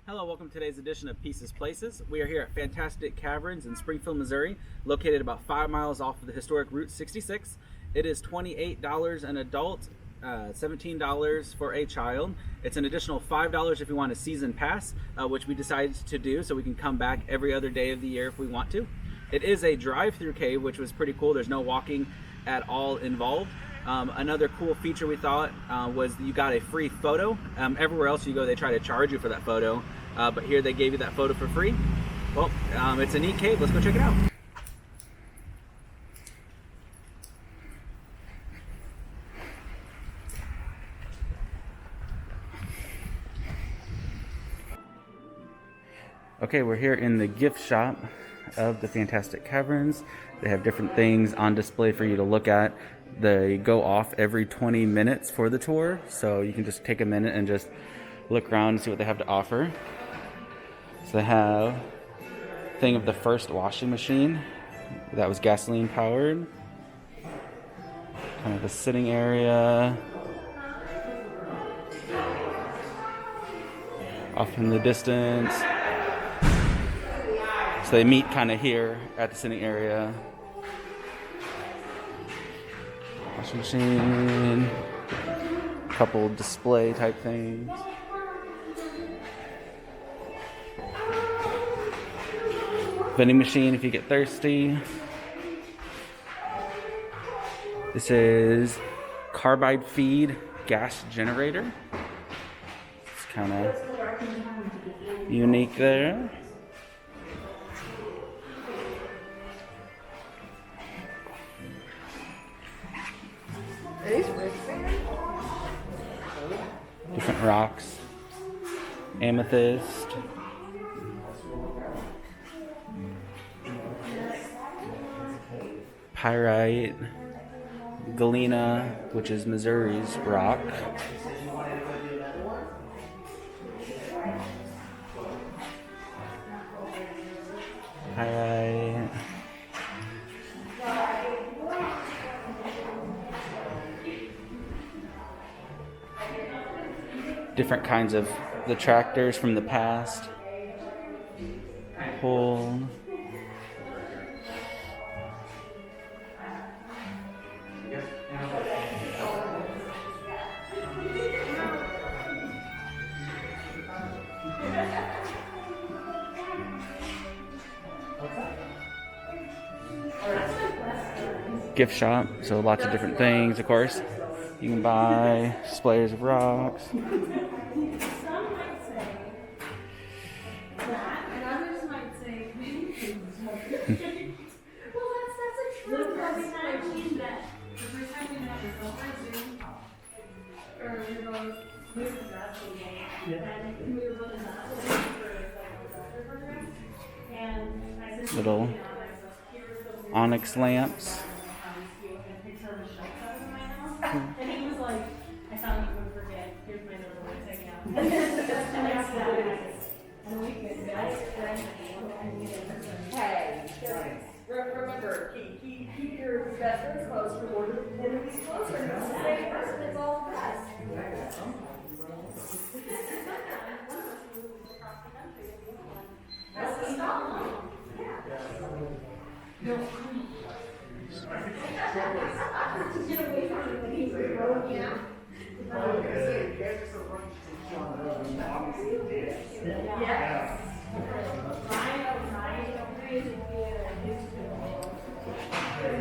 Hello, welcome to today's edition of Pieces Places. We are here at Fantastic Caverns in Springfield, Missouri, located about 5 miles off of the historic Route 66. It is $28 an adult, $17 for a child. It's an additional $5 if you want a season pass, which we decided to do so we can come back every other day of the year if we want to. It is a drive-through cave, which was pretty cool. There's no walking at all involved. Another cool feature we thought was you got a free photo. Everywhere else you go, they try to charge you for that photo, but here they gave you that photo for free. Well, it's a neat cave. Let's go check it out. Okay, we're here in the gift shop of the Fantastic Caverns. They have different things on display for you to look at. They go off every 20 minutes for the tour, so you can just take a minute and just look around and see what they have to offer. So they have a thing of the first washing machine that was gasoline powered. Kind of a sitting area. Off in the distance. So they meet kind of here at the sitting area. Washing machine, a couple display type things. Vending machine if you get thirsty. This is carbide feed gas generator. It's kind of unique there. Different rocks, amethyst, pyrite, galena, which is Missouri's rock, pyrite, different kinds of the tractors from the past. Pole. Gift shop, so lots of different things, of course. You can buy displays of rocks. Some might say that, and others might say well, that's a true. Every time we met, every time we met was over Zoom, or we both moved to that and we were both in that for the program. And I said, Little onyx lamps. And he was like, I thought you would forget. Here's my number. Let's hang out. And that's that. And we could Hey, remember, keep your best friends close, reward enemies closer. It's the same person, it's all the best. That's the stop. Yeah.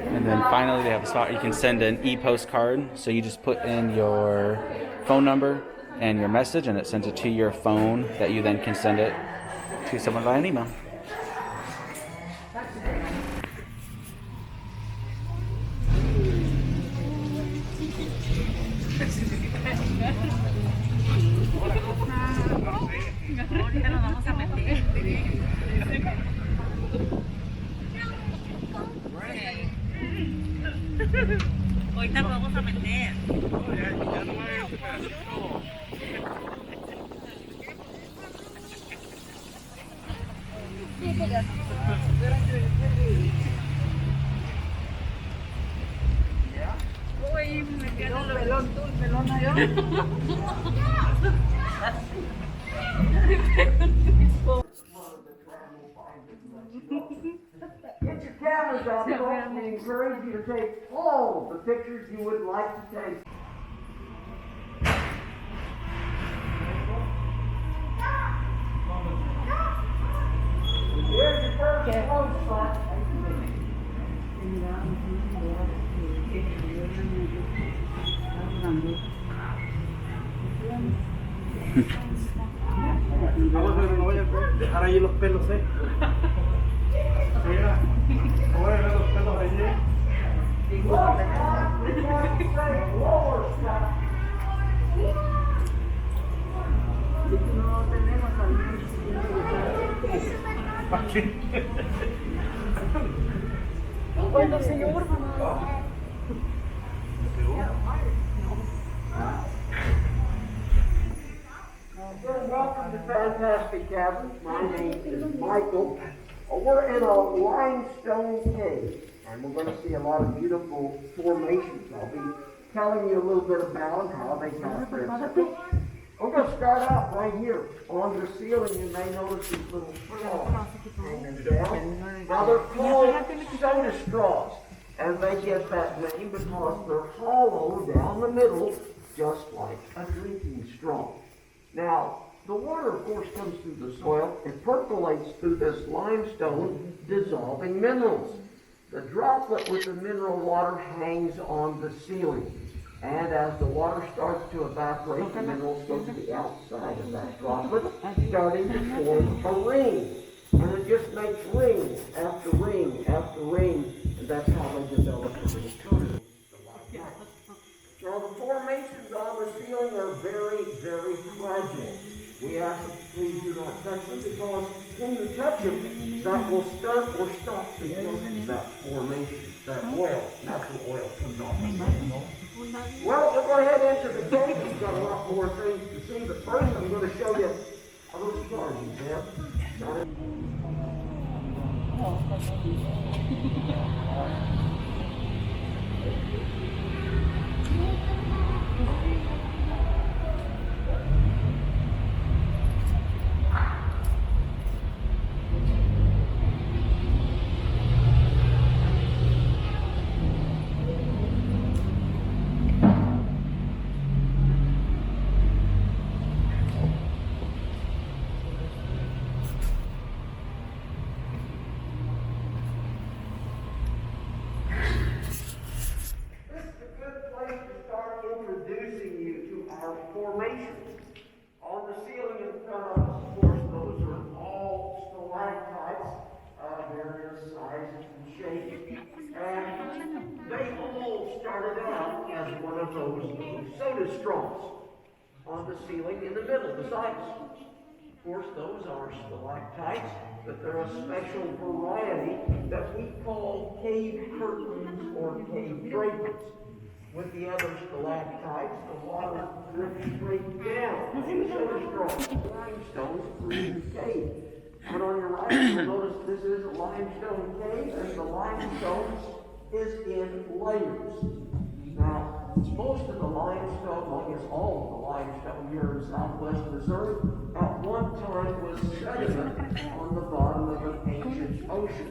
And then finally they have a spot you can send an e-postcard. So you just put in your phone number and your message and it sends it to your phone that you then can send it to someone via an email. Ahorita nos vamos a meter. Ahorita nos vamos a meter. Uy, me quedo pelón, tú, pelón allá. Get your cameras out, folks. We encourage you to take all the pictures you would like to take. Here's your first close spot. No voy a dejar ahí los pelos, Mira, no voy a dejar los pelos ahí, Bueno, señor, Welcome to Fantastic Caverns. My name is Michael. We're in a limestone cave, and we're going to see a lot of beautiful formations. I'll be telling you a little bit about them, how they got there. We're going to start out right here. On the ceiling, you may notice these little straws hanging down. Now, they're called soda straws, and they get that name because they're hollow down the middle, just like a drinking straw. Now, the water, of course, comes through the soil. It percolates through this limestone, dissolving minerals. The droplet with the mineral water hangs on the ceiling. And as the water starts to evaporate, the minerals go to the outside of that droplet, starting to form a ring. And it just makes ring after ring after ring, and that's how they develop the little tunnels. Now, the formations on the ceiling are very, very fragile. We ask that you please do not touch them because when you touch them, that will start or stop the growth of that formation, that oil, natural oil comes off the ceiling. Well, we'll go ahead into the cave. We've got a lot more things to see, but first I'm going to show you a little garden there. Formations. On the ceiling in front of us, of course, those are all stalactites of various sizes and shapes. And they all started out as one of those soda straws on the ceiling in the middle, beside us. Of course, those are stalactites, but they're a special variety that we call cave curtains or cave draperies. With the other stalactites, the water drips straight down into the straw. Limestones through the cave. And on your right, you'll notice this is a limestone cave, and the limestone is in layers. Now, most of the limestone, well, I guess all of the limestone here in southwest Missouri, at one time was sediment on the bottom of an ancient ocean.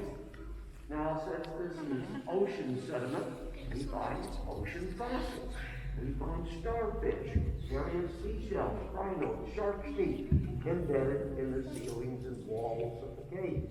Now, since this is ocean sediment, we find ocean fossils. We find starfish, various seashells, rhinos, shark's teeth embedded in the ceilings and walls of the cave.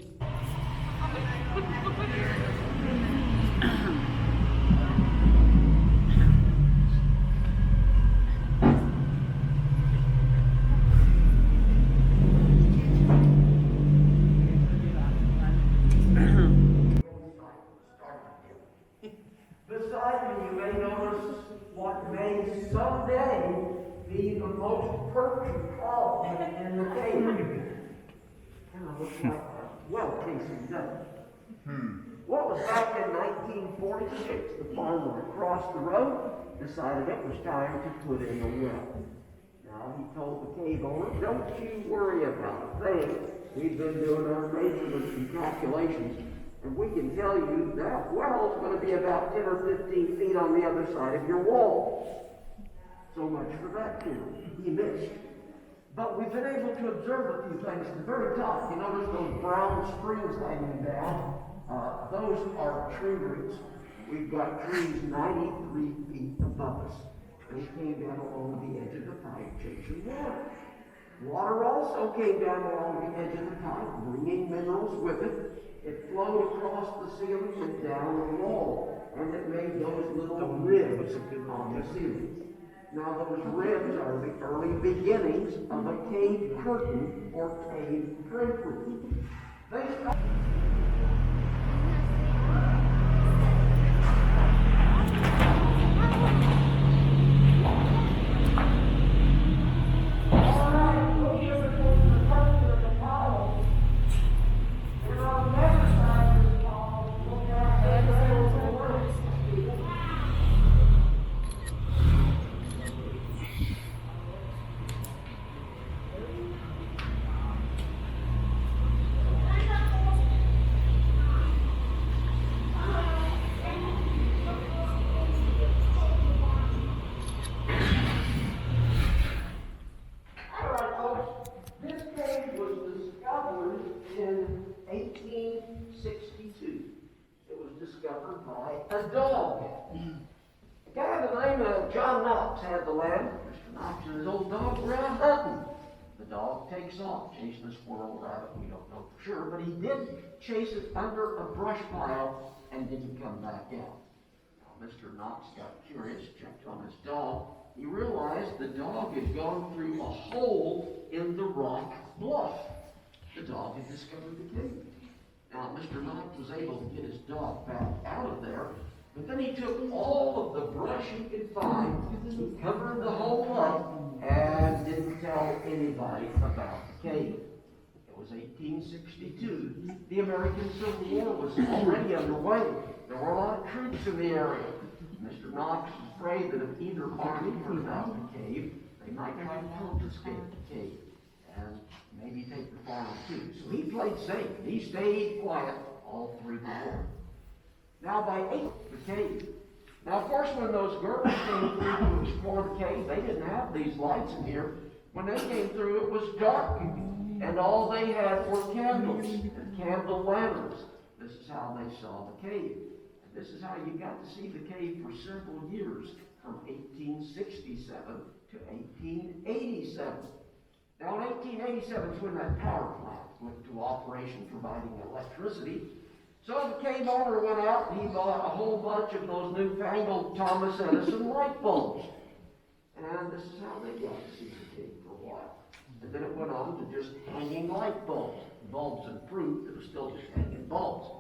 Beside me, you may notice what may someday be the most perfect hall in the cave. Kind of looks like a well casing, doesn't it? What was back in 1946, the farmer across the road decided it was time to put in a well. Now, he told the cave owner, don't you worry about a thing. We've been doing our measurements and calculations, and we can tell you that well is going to be about 10 or 15 feet on the other side of your wall. So much for that theory. He missed. But we've been able to observe a few things at the very top. You notice those brown springs hanging down? Those are tree roots. We've got trees 93 feet above us. They came down along the edge of the pipe chasing water. Water also came down along the edge of the pipe, bringing minerals with it. It flowed across the ceiling and down the wall, and it made those little ribs on the ceiling. Now those ribs are the early beginnings of a cave curtain or cave drapery. They in 1862. It was discovered by a dog. A guy by the name of John Knox had the land. Mr. Knox and his old dog were out hunting. The dog takes off, chasing a squirrel or rabbit, we don't know for sure, but he did chase it under a brush pile and didn't come back out. Now, Mr. Knox got curious, checked on his dog. He realized the dog had gone through a hole in the rock bluff. The dog had discovered the cave. Now, Mr. Knox was able to get his dog back out of there, but then he took all of the brush he could find, he covered the hole up, and didn't tell anybody about the cave. It was 1862. The American Civil War was already underway. There were a lot of troops in the area. Mr. Knox was afraid that if either army heard about the cave, they might try to confiscate the cave and maybe take the farm too. So he played safe. He stayed quiet all through the war. Now by 8, the cave. Now of course when those girls came through to explore the cave, they didn't have these lights in here. When they came through, it was dark, and all they had were candles and candle lanterns. This is how they saw the cave. And this is how you got to see the cave for several years, from 1867 to 1887. Now in 1887 is when that power plant went to operation providing electricity. So the cave owner went out and he bought a whole bunch of those newfangled Thomas Edison light bulbs. And this is how they got to see the cave for a while. And then it went on to just hanging light bulbs. Bulbs and fruit that were still just hanging bulbs.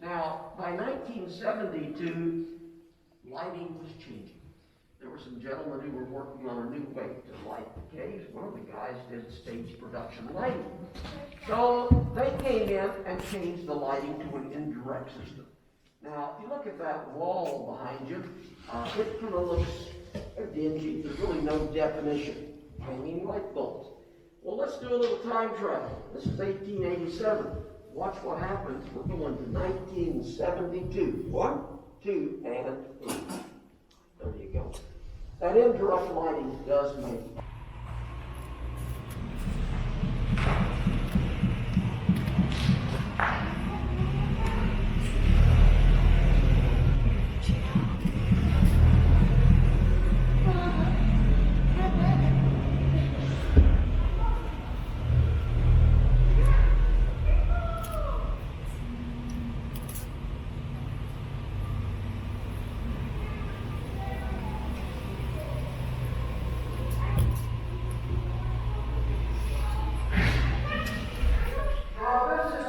Now, by 1972, lighting was changing. There were some gentlemen who were working on a new way to light the caves. One of the guys did stage production lighting. So they came in and changed the lighting to an indirect system. Now, if you look at that wall behind you, it kind of looks dingy. There's really no definition. Hanging light bulbs. Well, let's do a little time travel. This is 1887. Watch what happens. We're going to 1972. 1, 2, and 3. There you go. That indirect lighting does make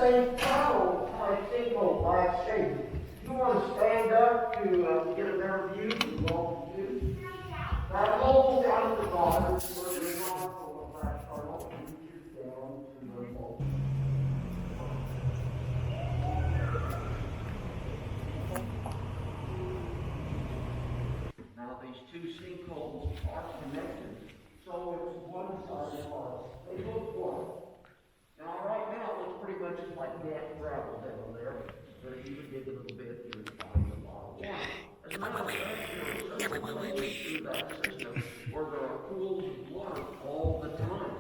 a tunnel type single glass shape. You want to stand up to get a better view of what we do. That hole down at the bottom is where the tunnel reaches down to the hole. Now these two sinkholes are connected, so it's one side apart. They look one. Now, right now, it looks pretty much just like damp gravel down there, but if you would dig a little bit, you would find a lot of water. As a matter of fact, there are several ways through that system where there are pools of water all the time.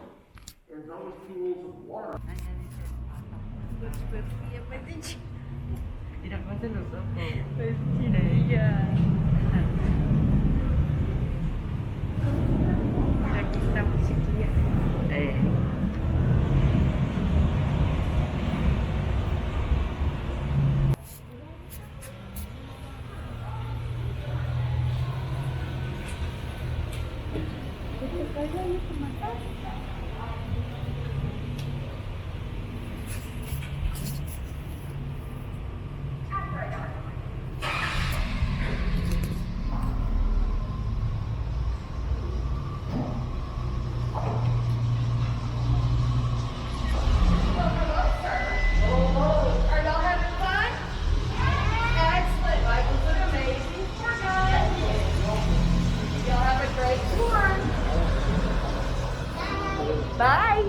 pools of water. Tidak masih nusuk. Iya. Kita musik dia. Are y'all having fun? Excellent. Life was an amazing tour, guys. Y'all have a great tour. Bye.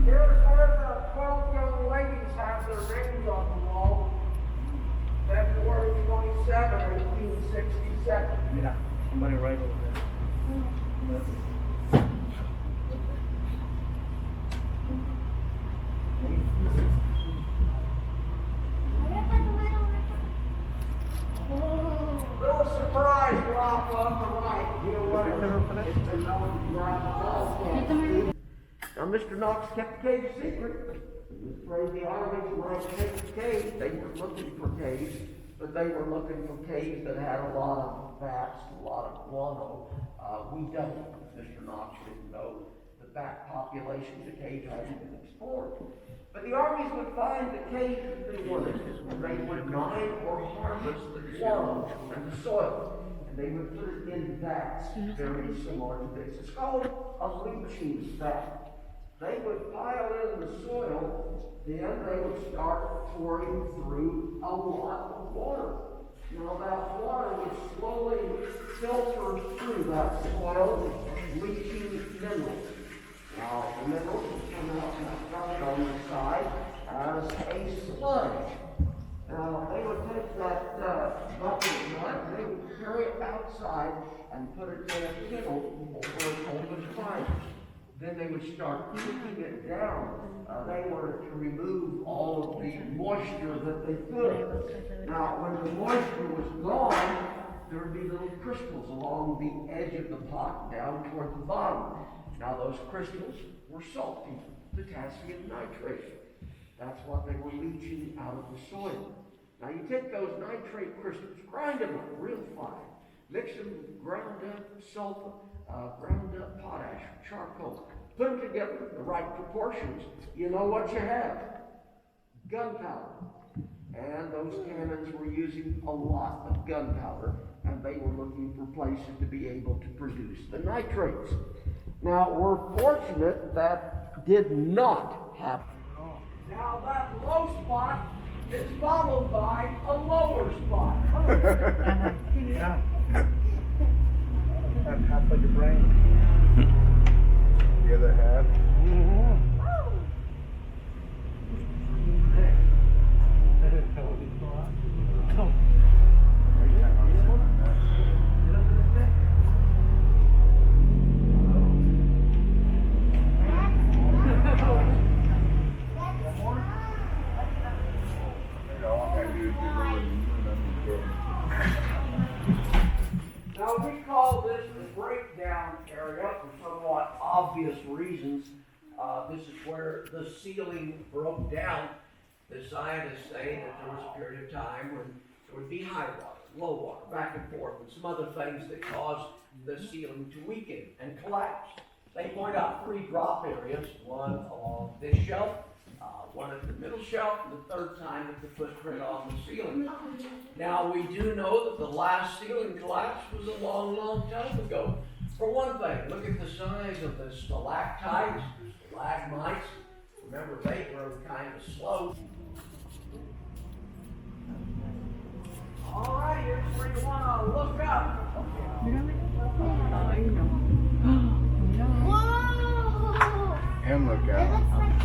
Here's where the 12 young ladies have their names on the wall. February 27, 1867. Mira, somebody right over there. Little surprise drop on the right. You know what? It's been known to drop the ball. Now, Mr. Knox kept the cave secret. He was afraid the Armies might take the cave. They were looking for caves, but they were looking for caves that had a lot of bats, a lot of guano. We don't. Mr. Knox didn't know. The bat population of the cave hadn't been explored. But the Armies would find the cave that they wanted, and they would mine or harvest the guano and the soil. And they would put it in vats, very similar to this. It's called a leaching vat. They would pile in the soil, then they would start pouring through a lot of water. Now that water would slowly filter through that soil, leaching minerals. Now the minerals would come out in the front on the side as a sludge. Now they would take that bucket of mud, they would carry it outside and put it in a kettle over an open fire. Then they would start cooking it down. They wanted to remove all of the moisture that they could. Now, when the moisture was gone, there would be little crystals along the edge of the pot down toward the bottom. Now, those crystals were salty, potassium nitrate. That's what they were leaching out of the soil. Now, you take those nitrate crystals, grind them up real fine, mix them with ground up sulfur, ground up potash, charcoal. Put them together in the right proportions. You know what you have? Gunpowder. And those cannons were using a lot of gunpowder, and they were looking for places to be able to produce the nitrates. Now, we're fortunate that did not happen. Now, that low spot is followed by a lower spot. Yeah. That's half of your brain. The other half. Now, we call this the breakdown area for somewhat obvious reasons. This is where the ceiling broke down. The scientists say that there was a period of time when there would be high water, low water, back and forth, and some other things that caused the ceiling to weaken and collapse. They point out 3 drop areas, one along this shelf, one at the middle shelf, and the third time at the footprint on the ceiling. Now, we do know that the last ceiling collapse was a long, long time ago. For one thing, look at the size of the stalactites, stalagmites. Remember, they grow kind of slow. All right, here's where you want to look up. Whoa! And look It out. looks like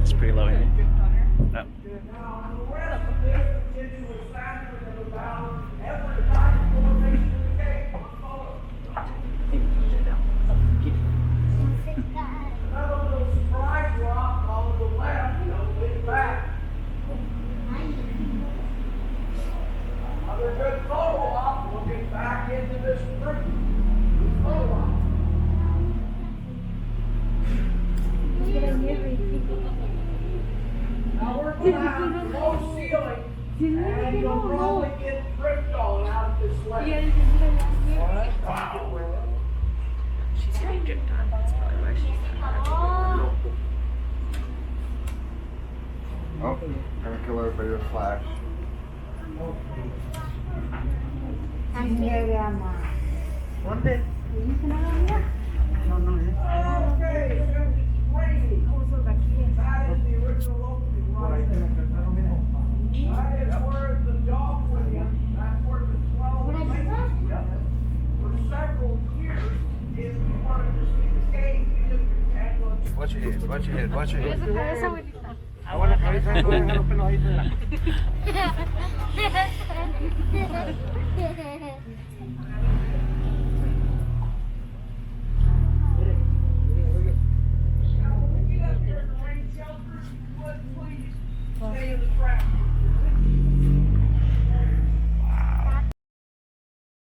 It's pretty low, isn't it? No. Now, the rest of this continuous factor of about every type of formation in the cave. Another little surprise rock on the left, way back. Another good photo op looking back into this room. Photo op. Now we're going to have low ceiling, and you'll probably get tripped on out of this ledge. She's getting dripped on. That's probably why she's Oh, gonna kill everybody with flash. One day. Okay, since it's raining, that is the original opening right there. That is where the dog went in. That's where the 12 ladies for several years. If you wanted to see the cave, you just had to Watch your head, watch your head, watch your head. I want to stay in the trap.